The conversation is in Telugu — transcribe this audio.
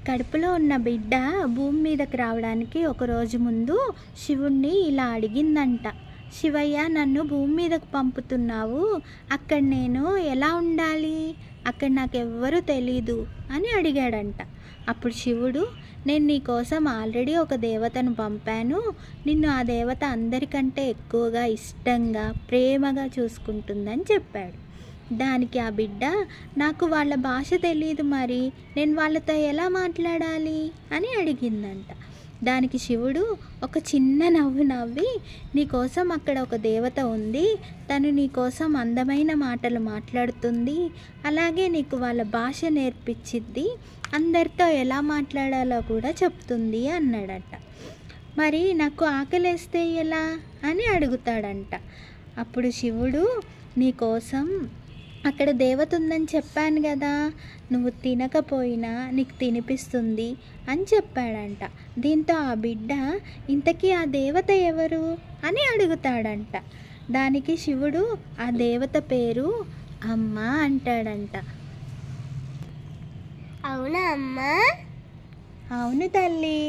కడుపులో ఉన్న బిడ్డ భూమి మీదకి రావడానికి ఒక రోజు ముందు శివుణ్ణి ఇలా అడిగిందంట. శివయ్య, నన్ను భూమి మీదకు పంపుతున్నావు, అక్కడ నేను ఎలా ఉండాలి? అక్కడ నాకెవ్వరూ తెలీదు అని అడిగాడంట. అప్పుడు శివుడు, నేను నీకోసం ఆల్రెడీ ఒక దేవతను పంపాను, నిన్ను ఆ దేవత అందరికంటే ఎక్కువగా ఇష్టంగా ప్రేమగా చూసుకుంటుందని చెప్పాడు. దానికి ఆ బిడ్డ, నాకు వాళ్ళ భాష తెలియదు, మరి నేను వాళ్ళతో ఎలా మాట్లాడాలి అని అడిగిందంట. దానికి శివుడు ఒక చిన్న నవ్వు నవ్వి, నీకోసం అక్కడ ఒక దేవత ఉంది, తను నీకోసం అందమైన మాటలు మాట్లాడుతుంది, అలాగే నీకు వాళ్ళ భాష నేర్పించిద్ది, అందరితో ఎలా మాట్లాడాలో కూడా చెప్తుంది అన్నాడట. మరి నాకు ఆకలేస్తే ఎలా అని అడుగుతాడంట. అప్పుడు శివుడు, నీకోసం అక్కడ దేవత ఉందని చెప్పాను కదా, నువ్వు తినకపోయినా నీకు తినిపిస్తుంది అని చెప్పాడంట. దీంతో ఆ బిడ్డ, ఇంతకీ ఆ దేవత ఎవరు అని అడుగుతాడంట. దానికి శివుడు, ఆ దేవత పేరు అమ్మ అంటాడంట. అవునా అమ్మా? అవును తల్లి.